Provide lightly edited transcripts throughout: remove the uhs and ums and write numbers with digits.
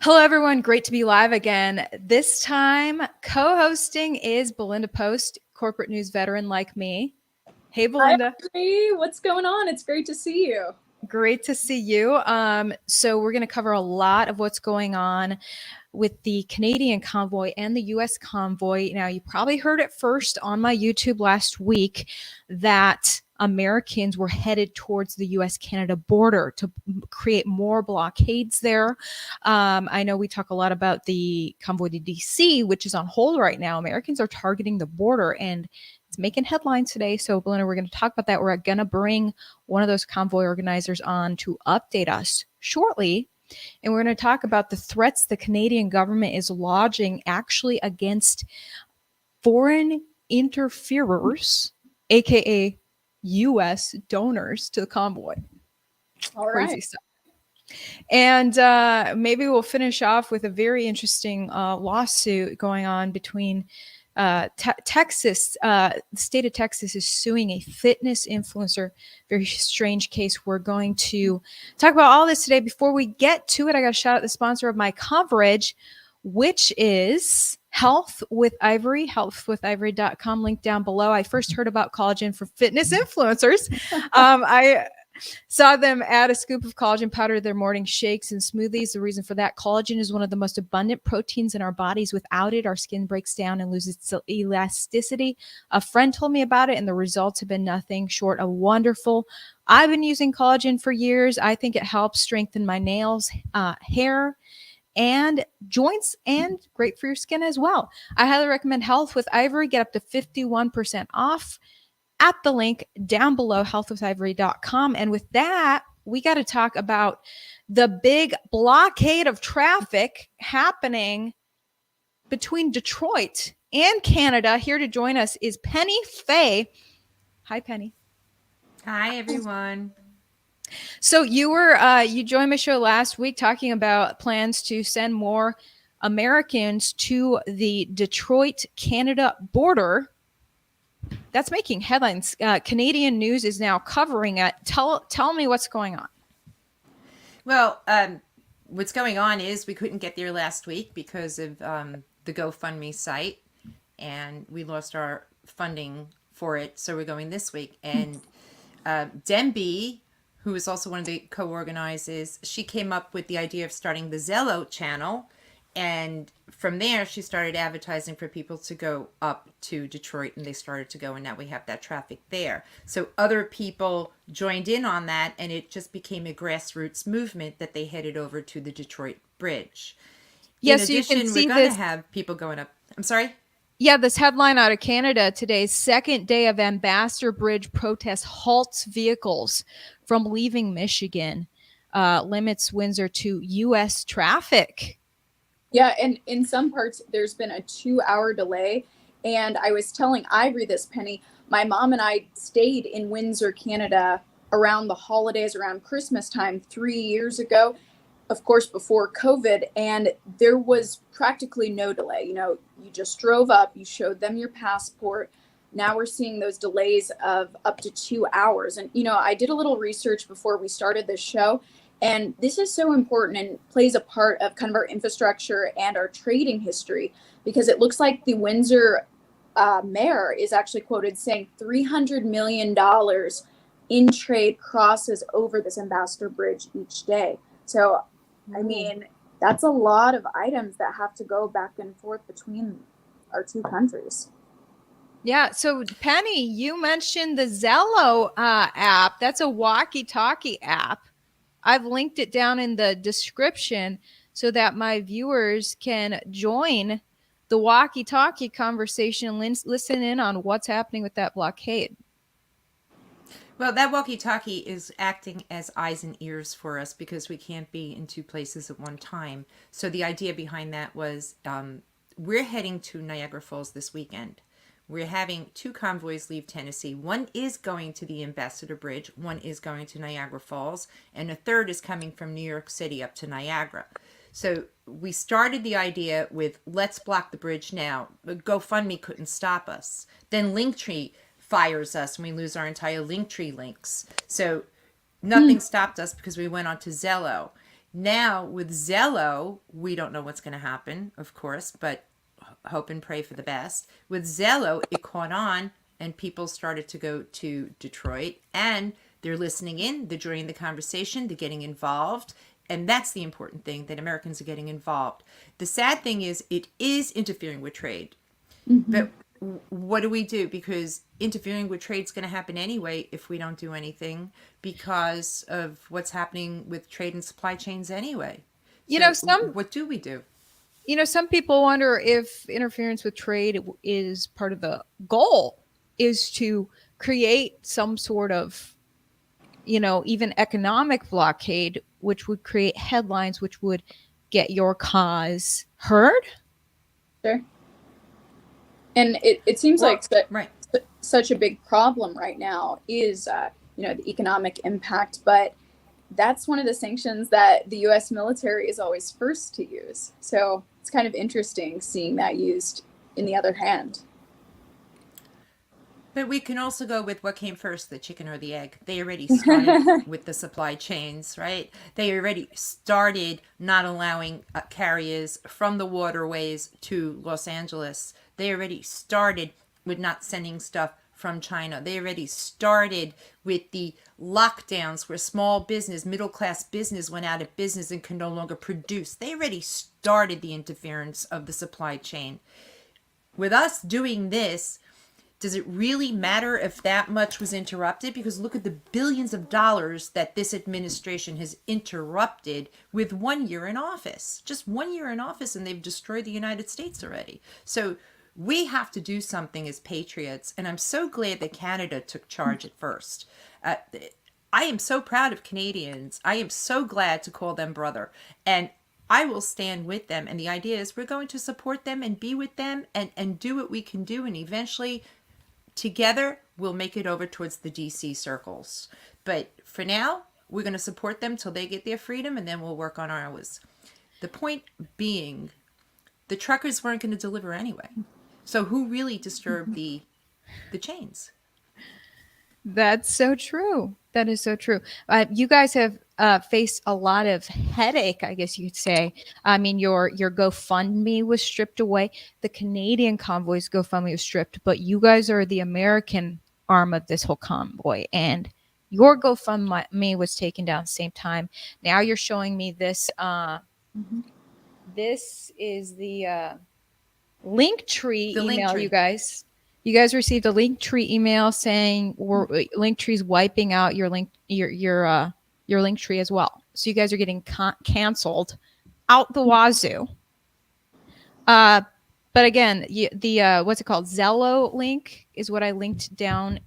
Hello, everyone. Great to be live again. This time, co-hosting is Belinda Post, corporate news veteran like me. Hey, Hi, Belinda. Audrey. What's going on? It's great to see you. Great to see you. So we're going to cover a lot of what's going on with the Canadian convoy and the US convoy. Now, you probably heard it first on my YouTube last week that Americans were headed towards the US Canada border to create more blockades there. I know we talk a lot about the convoy to DC, which is on hold right now. Americans are targeting the border and it's making headlines today. So, Belinda, we're going to talk about that. We're going to bring one of those convoy organizers on to update us shortly. And we're going to talk about the threats the Canadian government is lodging actually against foreign interferers, aka US donors to the convoy. All Crazy right. stuff. And maybe we'll finish off with a very interesting lawsuit going on between Texas. The state of Texas is suing a fitness influencer. Very strange case. We're going to talk about all this today. Before we get to it, I got to shout out the sponsor of my coverage, which is Health with Ivory, healthwithivory.com, link down below. I first heard about collagen for fitness influencers. I saw them add a scoop of collagen powder to their morning shakes and smoothies. The reason for that, collagen is one of the most abundant proteins in our bodies. Without it, our skin breaks down and loses its elasticity. A friend told me about it, and the results have been nothing short of wonderful. I've been using collagen for years. I think it helps strengthen my nails, hair, and joints, and great for your skin as well. I highly recommend Health with Ivory. Get up to 51% off at the link down below, healthwithivory.com. And with that, we got to talk about the big blockade of traffic happening between Detroit and Canada. Here to join us is Penny Fay. Hi, Penny. Hi, everyone. So you joined my show last week talking about plans to send more Americans to the Detroit Canada border. That's making headlines. Canadian news is now covering it. Tell me what's going on. Well, what's going on is we couldn't get there last week because of the GoFundMe site, and we lost our funding for it. So we're going this week. And Demby, who is also one of the co-organizers, she came up with the idea of starting the Zello channel. And from there, she started advertising for people to go up to Detroit, and they started to go, and now we have that traffic there. So other people joined in on that, and it just became a grassroots movement that they headed over to the Detroit Bridge. Yes, In addition, we're going to have people going up. I'm sorry? Yeah, this headline out of Canada today, second day of Ambassador Bridge protest halts vehicles from leaving Michigan, limits Windsor to U.S. traffic. Yeah, and in some parts, there's been a 2-hour delay. And I was telling Ivory this, Penny, my mom and I stayed in Windsor, Canada around the holidays, around Christmas time 3 years ago, of course, before COVID. And there was practically no delay. You just drove up, you showed them your passport. Now we're seeing those delays of up to 2 hours. And, I did a little research before we started this show. And this is so important and plays a part of kind of our infrastructure and our trading history, because it looks like the Windsor mayor is actually quoted saying $300 million in trade crosses over this Ambassador Bridge each day. So, I mean, that's a lot of items that have to go back and forth between our two countries. Yeah. So, Penny, you mentioned the Zello app. That's a walkie-talkie app. I've linked it down in the description so that my viewers can join the walkie-talkie conversation and listen in on what's happening with that blockade. Well, that walkie-talkie is acting as eyes and ears for us because we can't be in two places at one time. So the idea behind that was we're heading to Niagara Falls this weekend. We're having two convoys leave Tennessee. One is going to the Ambassador Bridge. One is going to Niagara Falls. And a third is coming from New York City up to Niagara. So we started the idea with let's block the bridge now. GoFundMe couldn't stop us. Then Linktree fires us and we lose our entire Linktree links. So nothing stopped us because we went on to Zello. Now with Zello, we don't know what's going to happen, of course, but hope and pray for the best. With Zello, it caught on and people started to go to Detroit and they're listening in, they're joining the conversation, they're getting involved. And that's the important thing, that Americans are getting involved. The sad thing is it is interfering with trade. Mm-hmm. But what do we do? Because interfering with trade is going to happen anyway if we don't do anything because of what's happening with trade and supply chains anyway. You So know, some what do we do? some people wonder if interference with trade is part of the goal is to create some sort of, even economic blockade, which would create headlines, which would get your cause heard. Sure. And it seems Well, like that right. such a big problem right now is, the economic impact. But that's one of the sanctions that the U.S. military is always first to use. So it's kind of interesting seeing that used in the other hand. But we can also go with what came first, the chicken or the egg. They already started with the supply chains, right? They already started not allowing carriers from the waterways to Los Angeles. They already started with not sending stuff from China. They already started with the lockdowns where small business, middle class business went out of business and could no longer produce. They already started the interference of the supply chain. With us doing this, does it really matter if that much was interrupted? Because look at the billions of dollars that this administration has interrupted with 1 year in office. Just 1 year in office, and they've destroyed the United States already. So we have to do something as patriots, and I'm so glad that Canada took charge at first. I am so proud of Canadians. I am so glad to call them brother. And I will stand with them. And the idea is we're going to support them and be with them and do what we can do. And eventually, together, we'll make it over towards the DC circles. But for now, we're going to support them till they get their freedom, and then we'll work on ours. The point being, the truckers weren't going to deliver anyway. So who really disturbed the chains? That's so true. That is so true. You guys have faced a lot of headache, I guess you could say. I mean, your GoFundMe was stripped away. The Canadian convoy's GoFundMe was stripped, but you guys are the American arm of this whole convoy, and your GoFundMe was taken down at the same time. Now you're showing me this. Mm-hmm. This is the Linktree The email, Linktree. you guys. You guys received a Linktree email saying Linktree's wiping out your Linktree as well. So you guys are getting canceled out the wazoo. But again, the what's it called? Zello link is what I linked down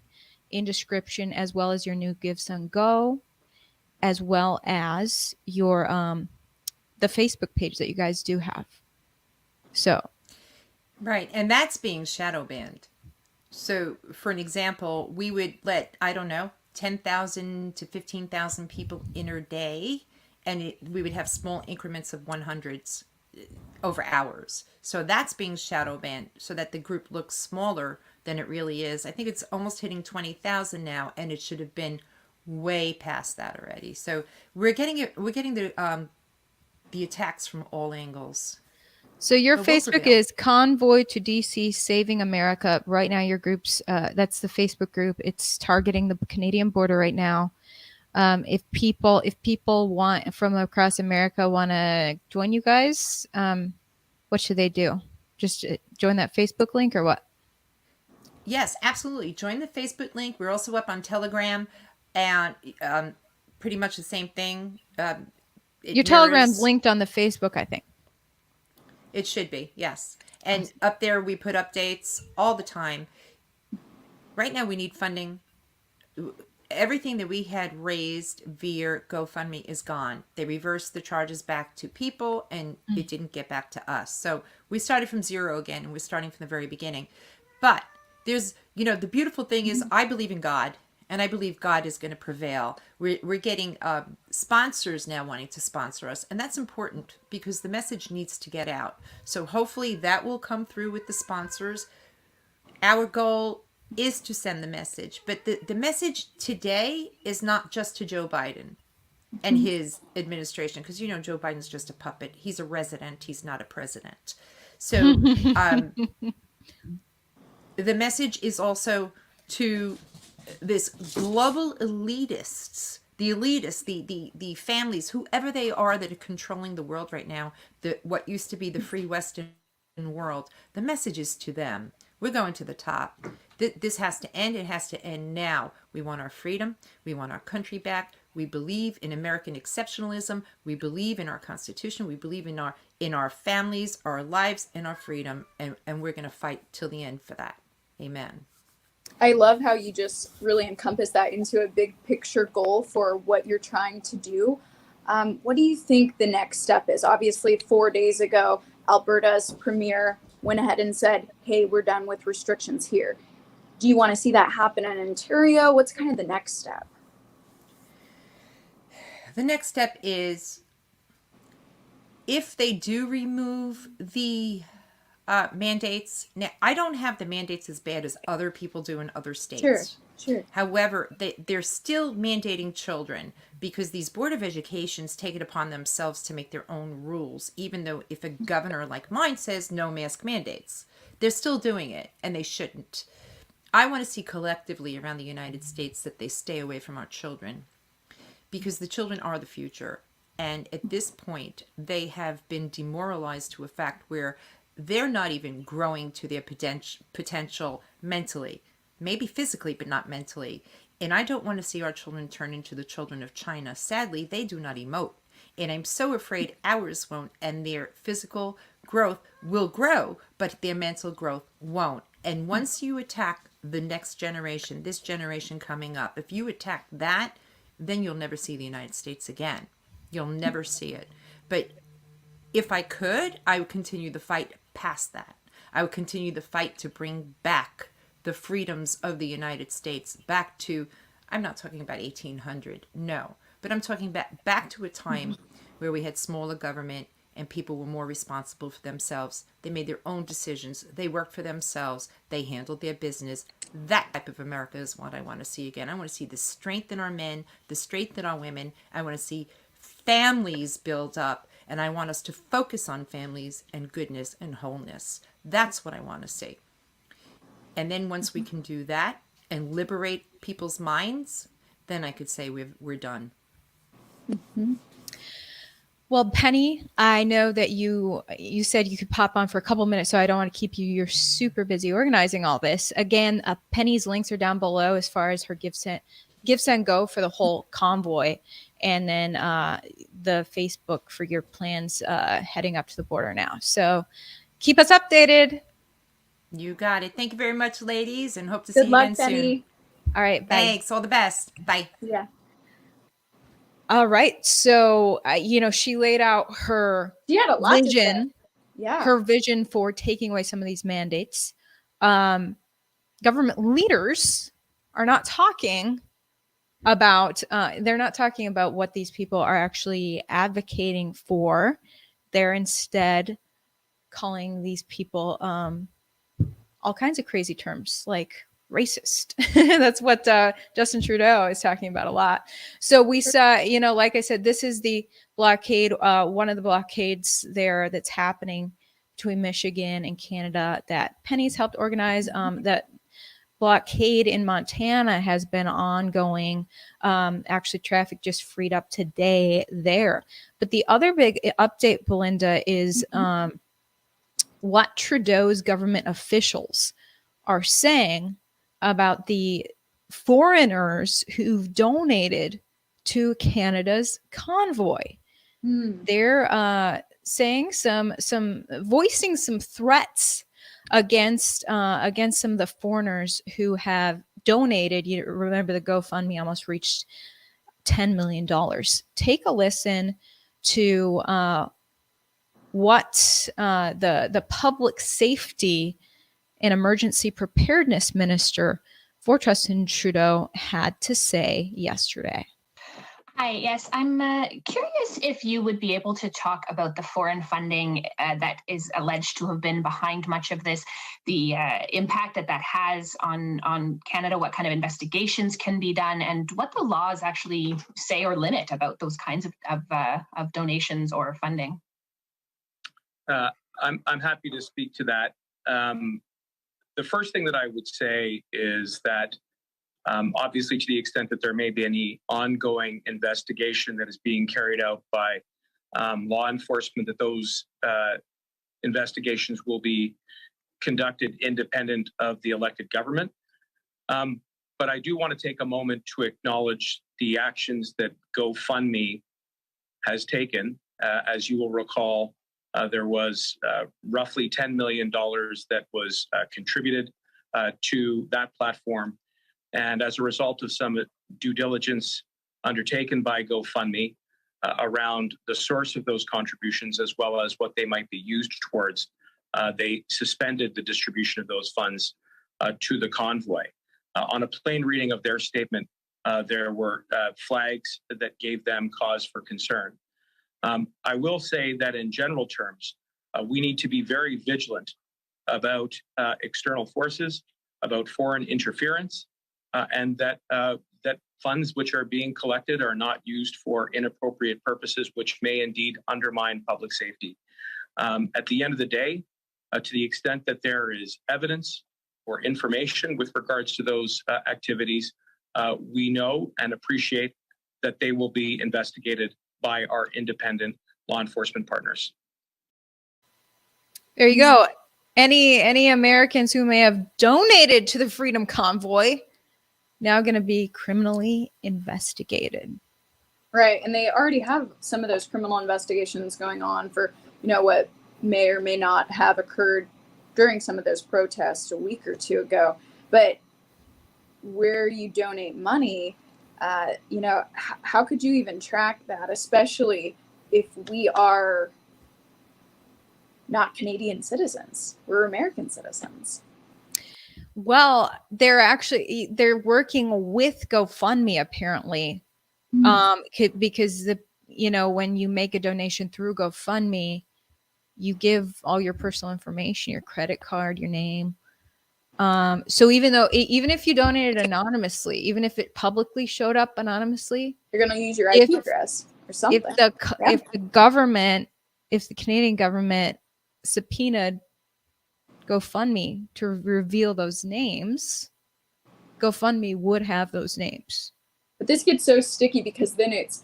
in description, as well as your new GiveSendGo, as well as your the Facebook page that you guys do have. So Right. And that's being shadow banned. So, for an example, we would let, I don't know, 10,000 to 15,000 people in a day, and we would have small increments of 100s over hours. So that's being shadow banned so that the group looks smaller than it really is. I think it's almost hitting 20,000 now, and it should have been way past that already. So we're getting the attacks from all angles. So your But we'll Facebook prevail. is Convoy to DC Saving America. Right now, your group's that's the Facebook group. It's targeting the Canadian border right now. If people want from across America want to join you guys, what should they do? Just join that Facebook link or what? Yes, absolutely. Join the Facebook link. We're also up on Telegram, and pretty much the same thing. Your Telegram's linked on the Facebook, I think. It should be, yes. And up there, we put updates all the time. Right now, we need funding. Everything that we had raised via GoFundMe is gone. They reversed the charges back to people, and it didn't get back to us. So we started from zero again, and we're starting from the very beginning. But there's, the beautiful thing is I believe in God, and I believe God is going to prevail. We're getting sponsors now wanting to sponsor us, and that's important because the message needs to get out. So hopefully that will come through with the sponsors. Our goal is to send the message, but the message today is not just to Joe Biden. and his administration, because Joe Biden's just a puppet. He's a resident. He's not a president. So the message is also to this global elitists, the families, whoever they are that are controlling the world right now, what used to be the free Western world. The message is to them. We're going to the top. This has to end. It has to end now. We want our freedom. We want our country back. We believe in American exceptionalism. We believe in our Constitution. We believe in our families, our lives, and our freedom. And we're going to fight till the end for that. Amen. I love how you just really encompass that into a big picture goal for what you're trying to do. What do you think the next step is? Obviously, 4 days ago, Alberta's premier went ahead and said, hey, we're done with restrictions here. Do you want to see that happen in Ontario? What's kind of the next step? The next step is, if they do remove the mandates. Now, I don't have the mandates as bad as other people do in other states. Sure. However, they're still mandating children because these Board of Educations take it upon themselves to make their own rules, even though if a governor like mine says no mask mandates, they're still doing it, and they shouldn't. I want to see collectively around the United States that they stay away from our children, because the children are the future. And at this point, they have been demoralized to a fact where they're not even growing to their potential mentally, maybe physically, but not mentally. And I don't want to see our children turn into the children of China. Sadly, they do not emote. And I'm so afraid ours won't, and their physical growth will grow, but their mental growth won't. And once you attack the next generation, this generation coming up, if you attack that, then you'll never see the United States again. You'll never see it. But if I could, I would continue the fight past that. I would continue the fight to bring back the freedoms of the United States back to, I'm not talking about 1800, no, but I'm talking back to a time where we had smaller government and people were more responsible for themselves. They made their own decisions. They worked for themselves. They handled their business. That type of America is what I want to see again. I want to see the strength in our men, the strength in our women. I want to see families build up, and I want us to focus on families and goodness and wholeness. That's what I want to see. And then once we can do that and liberate people's minds, then I could say we're done. Mm-hmm. Well, Penny, I know that you said you could pop on for a couple minutes, so I don't want to keep you. You're super busy organizing all this. Again, Penny's links are down below as far as her gifts and go for the whole convoy, and then the Facebook for your plans heading up to the border now. So keep us updated. You got it. Thank you very much, ladies, and hope to see you again Penny. soon. All right. Bye. Thanks. All the best. Bye. Yeah. All right. So, she laid out her vision. Yeah. Her vision for taking away some of these mandates. Government leaders are not talking about, they're not talking about what these people are actually advocating for. They're instead calling these people all kinds of crazy terms like racist. That's what Justin Trudeau is talking about a lot. So we saw, like I said, this is the blockade, one of the blockades there that's happening between Michigan and Canada that Penny's helped organize. That blockade in Montana has been ongoing. Actually, traffic just freed up today there. But the other big update, Belinda, is what Trudeau's government officials are saying about the foreigners who've donated to Canada's Convoy. They're saying voicing some threats against some of the foreigners who have donated. You remember the GoFundMe almost reached $10 million. Take a listen to what the public safety and emergency preparedness minister for Justin Trudeau had to say yesterday. Hi, yes, I'm curious if you would be able to talk about the foreign funding that is alleged to have been behind much of this, the impact that has on Canada, what kind of investigations can be done, and what the laws actually say or limit about those kinds of donations or funding. I'm happy to speak to that. The first thing that I would say is that obviously, to the extent that there may be any ongoing investigation that is being carried out by law enforcement, that those investigations will be conducted independent of the elected government. But I do want to take a moment to acknowledge the actions that GoFundMe has taken. As you will recall, there was roughly $10 million that was contributed to that platform. And as a result of some due diligence undertaken by GoFundMe around the source of those contributions, as well as what they might be used towards, they suspended the distribution of those funds to the Convoy. On a plain reading of their statement, there were flags that gave them cause for concern. I will say that in general terms, we need to be very vigilant about external forces, about foreign interference, and that funds which are being collected are not used for inappropriate purposes, which may indeed undermine public safety. At the end of the day, to the extent that there is evidence or information with regards to those activities, we know and appreciate that they will be investigated by our independent law enforcement partners. There you go. Any Americans who may have donated to the Freedom Convoy now going to be criminally investigated. Right, and they already have some of those criminal investigations going on for, what may or may not have occurred during some of those protests a week or two ago. But where you donate money, how could you even track that, especially if we are not Canadian citizens? We're American citizens. Well, they're working with GoFundMe apparently, because when you make a donation through GoFundMe, you give all your personal information, your credit card, your name. So even if you donated anonymously, even if it publicly showed up anonymously, you're going to use your IP address or something. If the Canadian government subpoenaed GoFundMe to reveal those names, GoFundMe would have those names. But this gets so sticky because then it's,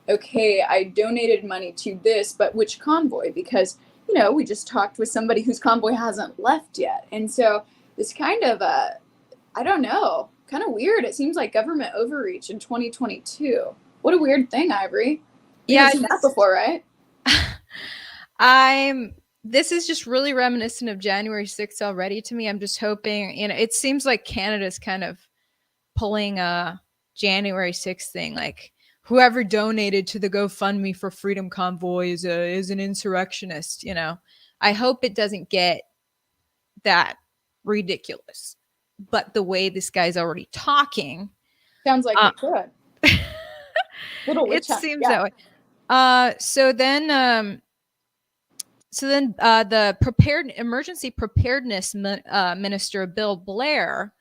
okay, I donated money to this, but which convoy? Because, we just talked with somebody whose convoy hasn't left yet. And so it's kind of I don't know, kind of weird. It seems like government overreach in 2022. What a weird thing, Ivory. You've seen that before, right? This is just really reminiscent of January 6th already to me. I'm just hoping, it seems like Canada's kind of pulling a January 6th thing. Like whoever donated to the GoFundMe for Freedom Convoy is an insurrectionist, I hope it doesn't get that ridiculous. But the way this guy's already talking. Sounds like it could. It seems that way. So then the emergency preparedness minister, Bill Blair,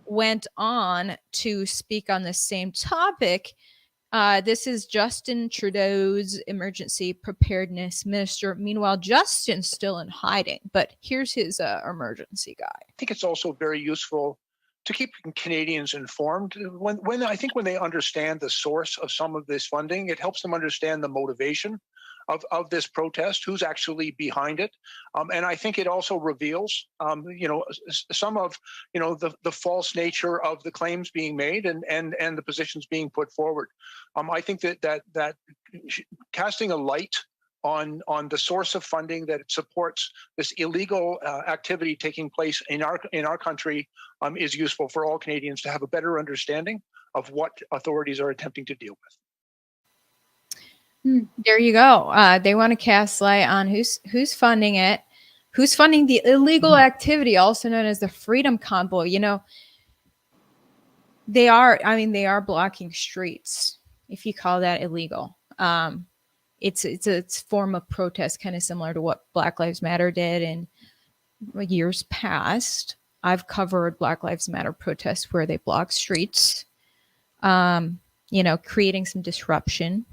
went on to speak on the same topic. This is Justin Trudeau's emergency preparedness minister. Meanwhile, Justin's still in hiding, but here's his emergency guy. I think it's also very useful to keep Canadians informed. When they understand the source of some of this funding, it helps them understand the motivation of this protest, who's actually behind it. And I think it also reveals, some of, the false nature of the claims being made and the positions being put forward. I think that casting a light on the source of funding that supports this illegal activity taking place in our country is useful for all Canadians to have a better understanding of what authorities are attempting to deal with. There you go. They want to cast light on who's funding it, who's funding the illegal activity, also known as the Freedom Convoy. They are blocking streets. if you call that illegal. It's a form of protest, kind of similar to what Black Lives Matter did in years past. I've covered Black Lives Matter protests where they block streets. Creating some disruption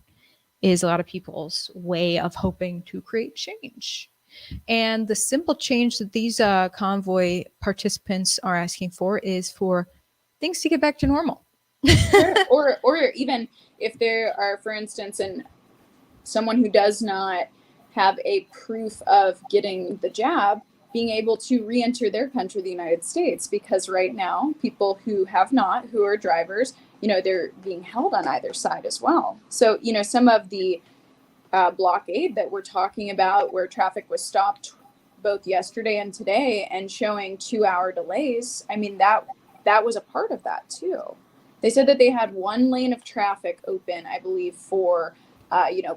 is a lot of people's way of hoping to create change. And the simple change that these convoy participants are asking for is for things to get back to normal. or even if there are, for instance, someone who does not have a proof of getting the jab, being able to re-enter their country, the United States, because right now people who have not, who are drivers, they're being held on either side as well. So, some of the blockade that we're talking about, where traffic was stopped both yesterday and today and showing 2-hour delays, I mean, that was a part of that too. They said that they had one lane of traffic open, I believe, for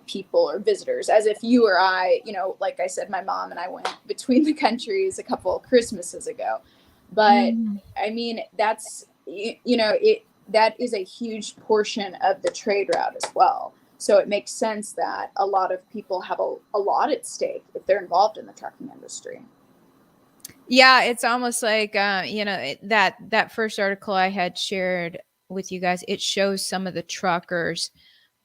people or visitors, as if you or I, like I said, my mom and I went between the countries a couple of Christmases ago. But I mean, that's, that is a huge portion of the trade route as well. So it makes sense that a lot of people have a lot at stake if they're involved in the trucking industry. Yeah, it's almost like, that first article I had shared with you guys, it shows some of the truckers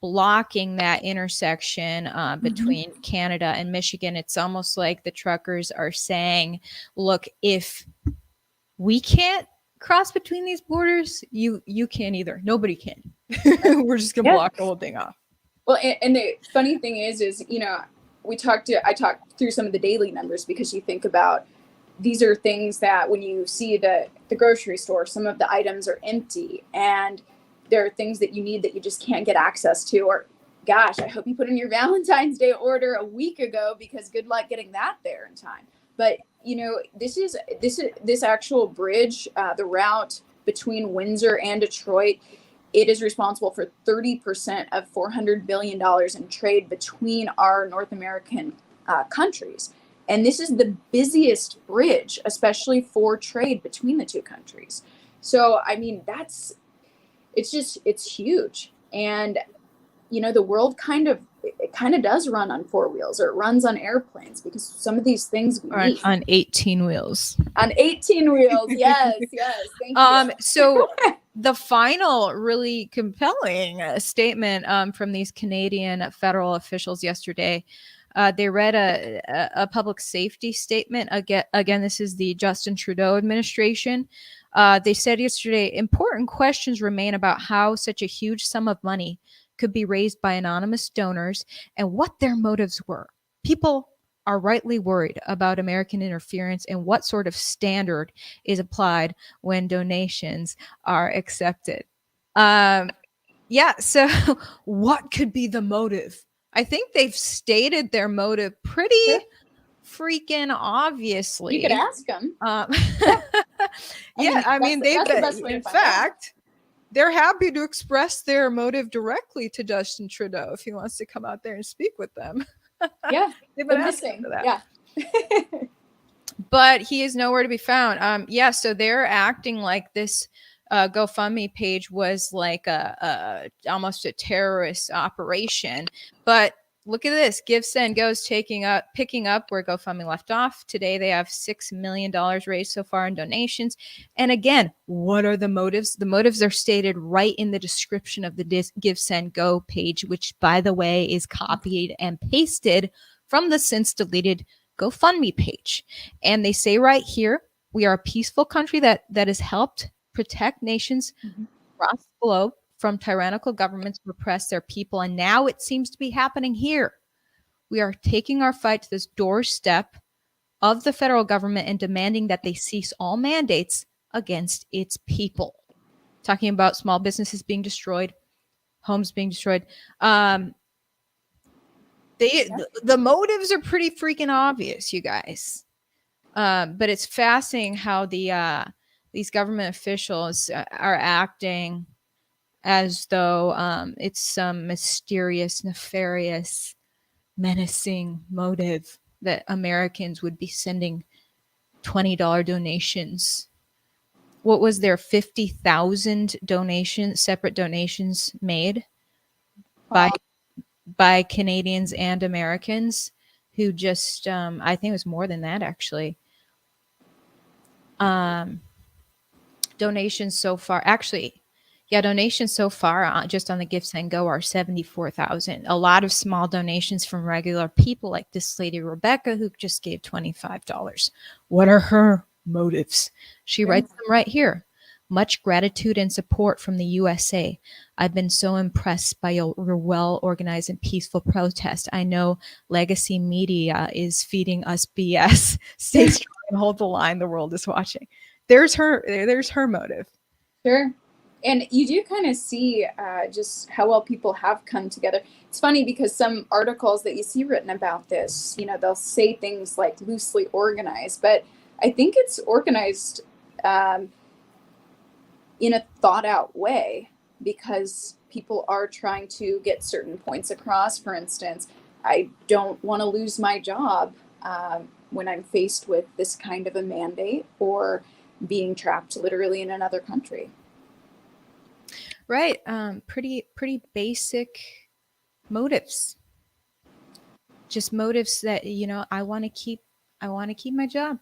blocking that intersection between Canada and Michigan. It's almost like the truckers are saying, look, if we can't cross between these borders, you can't either. Nobody can. We're just going to block the whole thing off. Well, and the funny thing is, I talked through some of the daily numbers, because you think about, these are things that when you see the grocery store, some of the items are empty, and there are things that you need that you just can't get access to. Or, gosh, I hope you put in your Valentine's Day order a week ago, because good luck getting that there in time. But this actual bridge, the route between Windsor and Detroit, it is responsible for 30% of $400 billion in trade between our North American countries. And this is the busiest bridge, especially for trade between the two countries. So, I mean, it's huge. And, the world kind of does run on 4 wheels, or it runs on airplanes, because some of these things we need. On 18 wheels. On 18 wheels, yes. Thank you. So the final really compelling statement from these Canadian federal officials yesterday, they read a public safety statement. Again, this is the Justin Trudeau administration. They said yesterday, important questions remain about how such a huge sum of money could be raised by anonymous donors and what their motives were. People are rightly worried about American interference and what sort of standard is applied when donations are accepted. So what could be the motive? I think they've stated their motive pretty freaking obviously. You could ask them. In fact, they're happy to express their motive directly to Justin Trudeau if he wants to come out there and speak with them. Yeah, they've been asking for that. Yeah. But he is nowhere to be found. So they're acting like this GoFundMe page was like almost a terrorist operation. But look at this. GiveSendGo's picking up where GoFundMe left off. Today they have $6 million raised so far in donations. And again, what are the motives? The motives are stated right in the description of the GiveSendGo page, which, by the way, is copied and pasted from the since deleted GoFundMe page. And they say right here, we are a peaceful country that has helped protect nations across the globe from tyrannical governments who oppress their people. And now it seems to be happening here. We are taking our fight to this doorstep of the federal government and demanding that they cease all mandates against its people. Talking about small businesses being destroyed, homes being destroyed. The motives are pretty freaking obvious, you guys. But it's fascinating how these government officials are acting as though it's some mysterious, nefarious, menacing motive that Americans would be sending $20 donations. What was there, 50,000 separate donations made by by Canadians and Americans who just I think it was more than that actually. Donations so far actually, yeah, donations so far just on the Gifts and Go are 74,000. A lot of small donations from regular people like this lady Rebecca who just gave $25. What are her motives? She writes them right here. Much gratitude and support from the USA. I've been so impressed by your well-organized and peaceful protest. I know legacy media is feeding us BS. Stay strong and hold the line. The world is watching. There's her motive. Sure. And you do kind of see just how well people have come together. It's funny because some articles that you see written about this, you know, they'll say things like loosely organized, but I think it's organized in a thought out way because people are trying to get certain points across. For instance, I don't want to lose my job when I'm faced with this kind of a mandate or being trapped literally in another country. Right. Pretty basic motives. Just motives that, you know, I want to keep my job.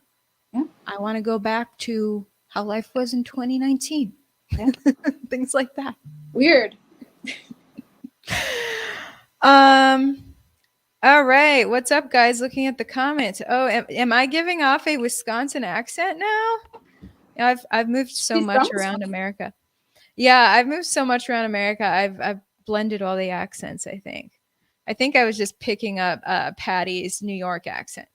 Yeah. I want to go back to how life was in 2019. Yeah. Things like that. Weird. All right. What's up, guys? Looking at the comments. Oh, am I giving off a Wisconsin accent now? I've moved so much around America. Yeah, I've moved so much around America. I've blended all the accents, I think I was just picking up Patty's New York accent.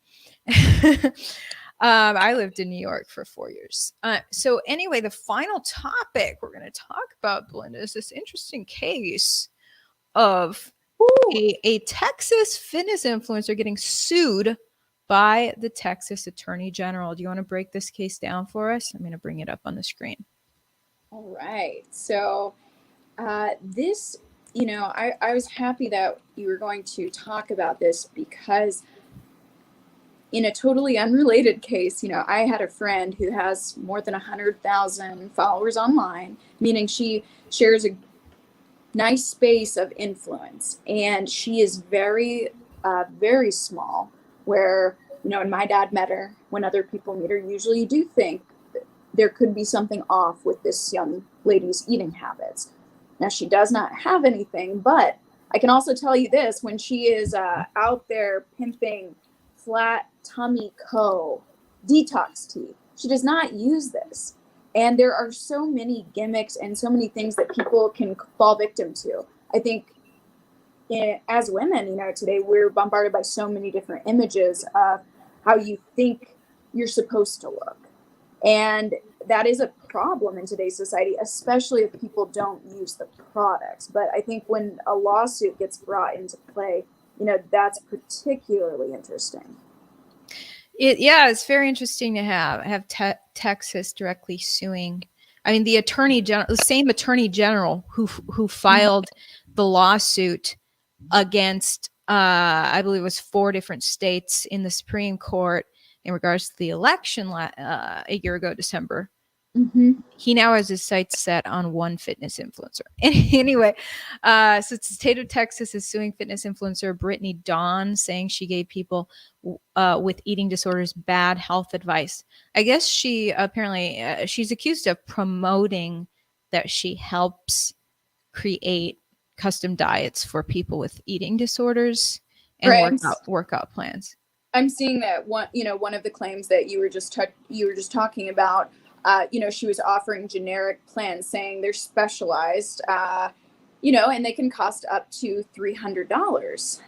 I lived in New York for 4 years. So anyway, the final topic we're going to talk about, Belinda, is this interesting case of a Texas fitness influencer getting sued by the Texas Attorney General. Do you want to break this case down for us? I'm going to bring it up on the screen. All right. So this, you know, I was happy that you were going to talk about this because in a totally unrelated case, you know, I had a friend who has more than 100,000 followers online, meaning she shares a nice space of influence. And she is very, very small, where, you know, when my dad met her, when other people meet her, usually you do think there could be something off with this young lady's eating habits. Now, she does not have anything, but I can also tell you this, when she is out there pimping Flat Tummy Co. detox tea, she does not use this. And there are so many gimmicks and so many things that people can fall victim to. I think as women, you know, today we're bombarded by so many different images of how you think you're supposed to look. And that is a problem in today's society, especially if people don't use the products. But I think when a lawsuit gets brought into play, you know, that's particularly interesting. It's very interesting to have Texas directly suing. I mean, the same attorney general who filed the lawsuit against, I believe it was 4 different states in the Supreme Court in regards to the election a year ago, December. Mm-hmm. He now has his sights set on one fitness influencer. Anyway, so the state of Texas is suing fitness influencer Brittany Dawn, saying she gave people with eating disorders bad health advice. I guess she apparently she's accused of promoting that she helps create custom diets for people with eating disorders and workout plans. I'm seeing that one of the claims that you were just talking about. You know, she was offering generic plans saying they're specialized, you know, and they can cost up to $300.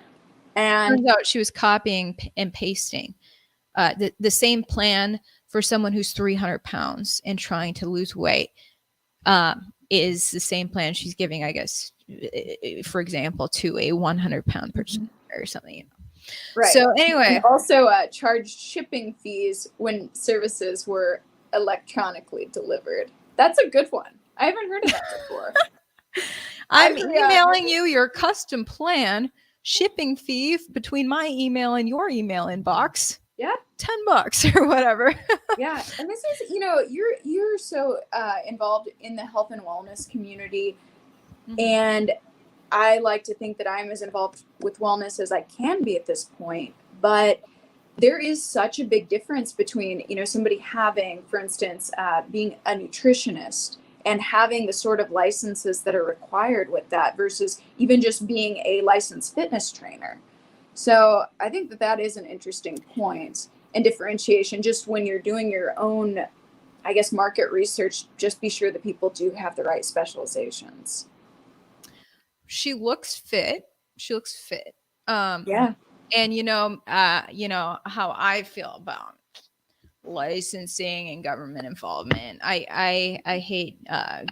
And turns out she was copying and pasting the same plan for someone who's 300 pounds and trying to lose weight is the same plan she's giving, I guess, for example, to a 100-pound person or something, you know. Right. So anyway, and also charged shipping fees when services were electronically delivered. That's a good one. I haven't heard of that before. I'm emailing you your custom plan, shipping fee between my email and your email inbox. Yeah. $10 or whatever. Yeah. And this is, you know, you're so involved in the health and wellness community. Mm-hmm. And I like to think that I'm as involved with wellness as I can be at this point, but there is such a big difference between, you know, somebody having, for instance, being a nutritionist and having the sort of licenses that are required with that versus even just being a licensed fitness trainer. So I think that that is an interesting point and differentiation. Just when you're doing your own, I guess, market research, just be sure that people do have the right specializations. She looks fit. She looks fit. Yeah. And you know how I feel about licensing and government involvement. I hate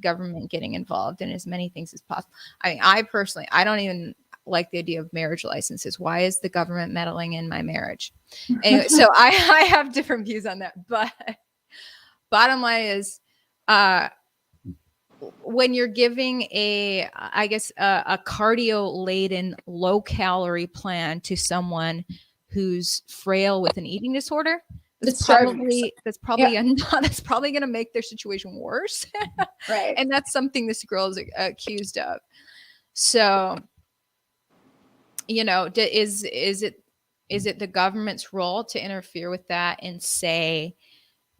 government getting involved in as many things as possible. I mean, I personally, I don't even like the idea of marriage licenses. Why is the government meddling in my marriage? Anyway, so I have different views on that. But bottom line is, when you're giving a cardio laden, low calorie plan to someone who's frail with an eating disorder, that's probably going to make their situation worse. Right. And that's something this girl is accused of. So, you know, is it the government's role to interfere with that and say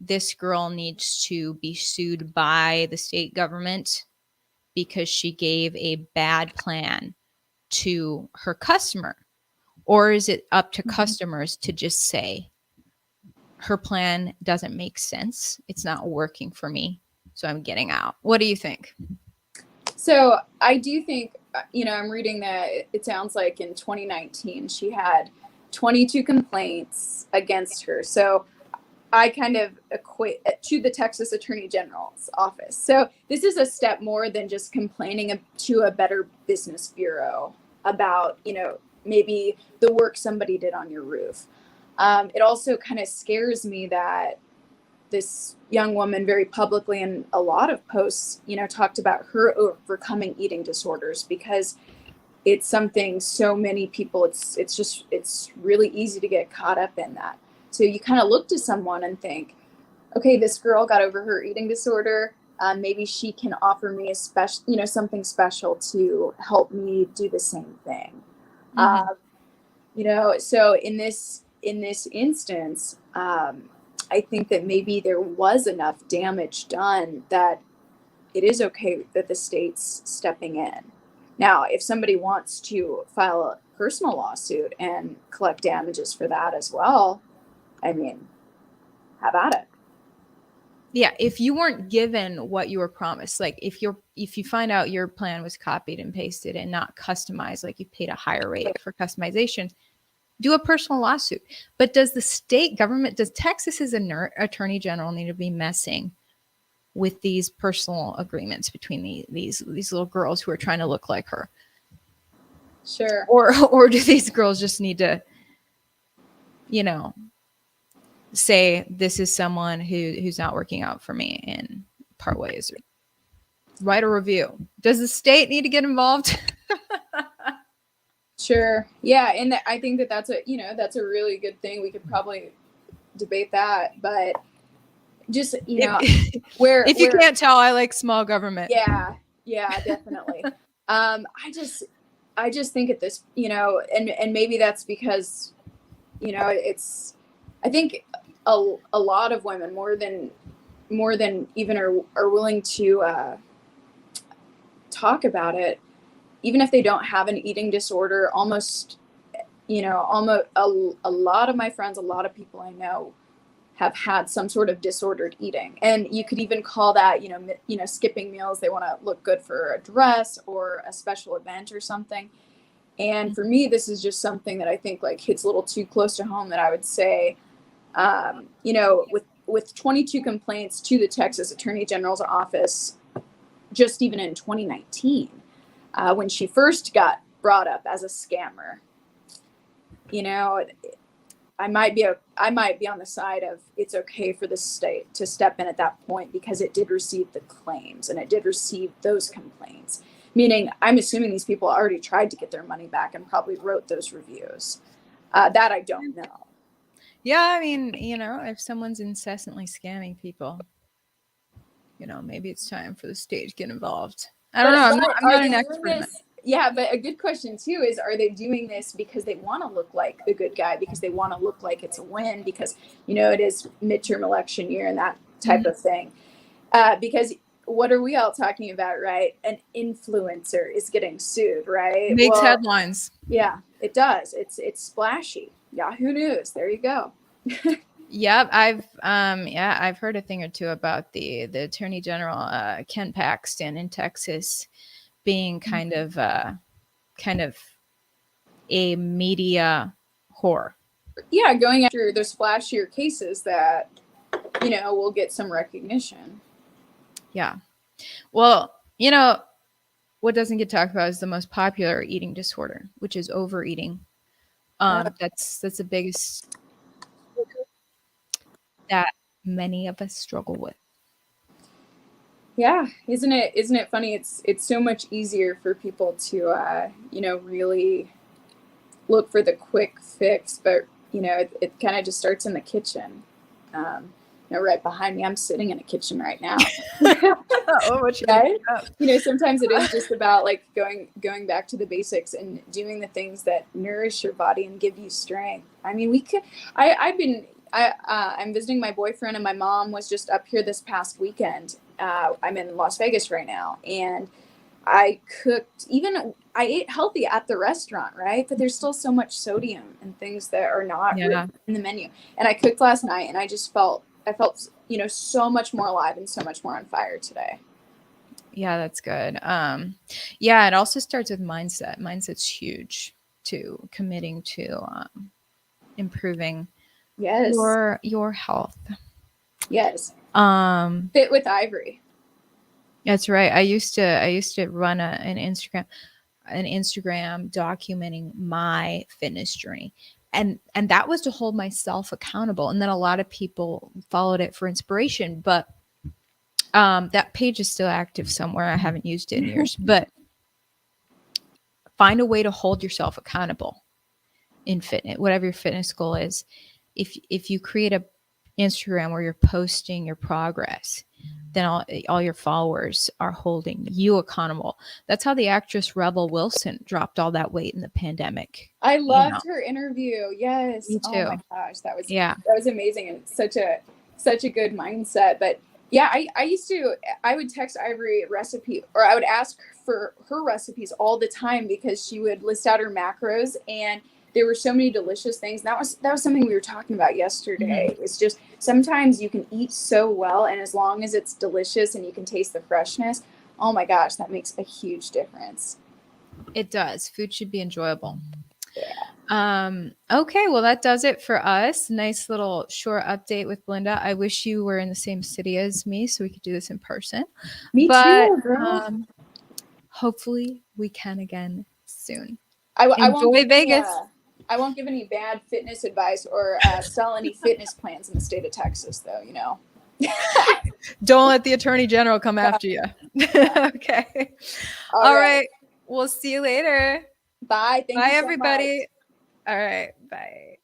this girl needs to be sued by the state government because she gave a bad plan to her customer? Or is it up to customers to just say, her plan doesn't make sense, it's not working for me, so I'm getting out? What do you think? So I do think, you know, I'm reading that it sounds like in 2019 she had 22 complaints against her. So I kind of equate it to the Texas Attorney General's office. So this is a step more than just complaining to a Better Business Bureau about, you know, maybe the work somebody did on your roof. It also kind of scares me that this young woman very publicly in a lot of posts, you know, talked about her overcoming eating disorders, because it's something so many people, it's really easy to get caught up in that. So you kind of look to someone and think, okay, this girl got over her eating disorder. Maybe she can offer me a special, you know, something special to help me do the same thing. You know, so in this instance, I think that maybe there was enough damage done that it is okay that the state's stepping in. Now, if somebody wants to file a personal lawsuit and collect damages for that as well, I mean, have at it. Yeah, if you weren't given what you were promised, like if you find out your plan was copied and pasted and not customized, like you paid a higher rate for customization, do a personal lawsuit. But does the state government, does Texas's attorney general need to be messing with these personal agreements between these little girls who are trying to look like her? Sure. Or do these girls just need to, you know, say this is someone who's not working out for me and part ways, or write a review? Does the state need to get involved? Sure. Yeah, and I think that that's a really good thing. We could probably debate that, but just, you know, if you can't tell, I like small government. Yeah, definitely. I just think at this, you know, and maybe that's because, you know, I think a lot of women more than even are willing to talk about it, even if they don't have an eating disorder. Almost, you know, almost a lot of my friends, a lot of people I know have had some sort of disordered eating, and you could even call that, you know, skipping meals. They want to look good for a dress or a special event or something. And for me, this is just something that I think like hits a little too close to home, that I would say, you know, with 22 complaints to the Texas Attorney General's office, just even in 2019, when she first got brought up as a scammer, you know, I might be on the side of it's okay for the state to step in at that point, because it did receive the claims and it did receive those complaints. Meaning, I'm assuming these people already tried to get their money back and probably wrote those reviews. That I don't know. Yeah, I mean, you know, if someone's incessantly scamming people, you know, maybe it's time for the state to get involved. I don't know. I'm not an expert in that. Yeah, but a good question too is, are they doing this because they want to look like the good guy, because they want to look like it's a win, because, you know, it is midterm election year and that type of thing? Because what are we all talking about, right? An influencer is getting sued, right? Makes Well, headlines. yeah, it does. It's splashy. Yahoo News. There you go. Yep, I've heard a thing or two about the Attorney General Ken Paxton in Texas being kind of a media whore. Yeah, going after those flashier cases that, you know, will get some recognition. Yeah. Well, you know, what doesn't get talked about is the most popular eating disorder, which is overeating. That's the biggest that many of us struggle with. Yeah, isn't it funny? It's so much easier for people to you know, really look for the quick fix, but you know, it kind of just starts in the kitchen. You know, right behind me, I'm sitting in a kitchen right now. Oh, what you Right? You know, sometimes it is just about like going back to the basics and doing the things that nourish your body and give you strength. I mean, we could. I'm visiting my boyfriend, and my mom was just up here this past weekend. I'm in Las Vegas right now, and I cooked. Even I ate healthy at the restaurant, right? But there's still so much sodium and things that are not written in the menu. And I cooked last night, and I felt, you know, so much more alive and so much more on fire today. Yeah, that's good. Yeah, it also starts with mindset. Mindset's huge to committing to improving Yes. your health. Yes. Fit with Ivory. That's right. I used to run an Instagram documenting my fitness journey. And that was to hold myself accountable. And then a lot of people followed it for inspiration, but that page is still active somewhere. I haven't used it in years, but find a way to hold yourself accountable in fitness, whatever your fitness goal is. If you create a Instagram where you're posting your progress, then all your followers are holding you accountable. That's how the actress Rebel Wilson dropped all that weight in the pandemic. I loved her interview. Yes. Me too. Oh my gosh, that was amazing, and such a good mindset. But yeah, I would text Ivory a recipe, or I would ask for her recipes all the time, because she would list out her macros, and there were so many delicious things. That was something we were talking about yesterday. It was just, sometimes you can eat so well, and as long as it's delicious and you can taste the freshness, oh my gosh, that makes a huge difference. It does. Food should be enjoyable. Yeah. Okay, well, that does it for us. Nice little short update with Belinda. I wish you were in the same city as me so we could do this in person. Me too, girl. Hopefully we can again soon. I won't Enjoy Vegas. I won't give any bad fitness advice or sell any fitness plans in the state of Texas, though, you know. Don't let the Attorney General come after you. Okay. All right. We'll see you later. Bye. Bye, everybody. All right. Bye.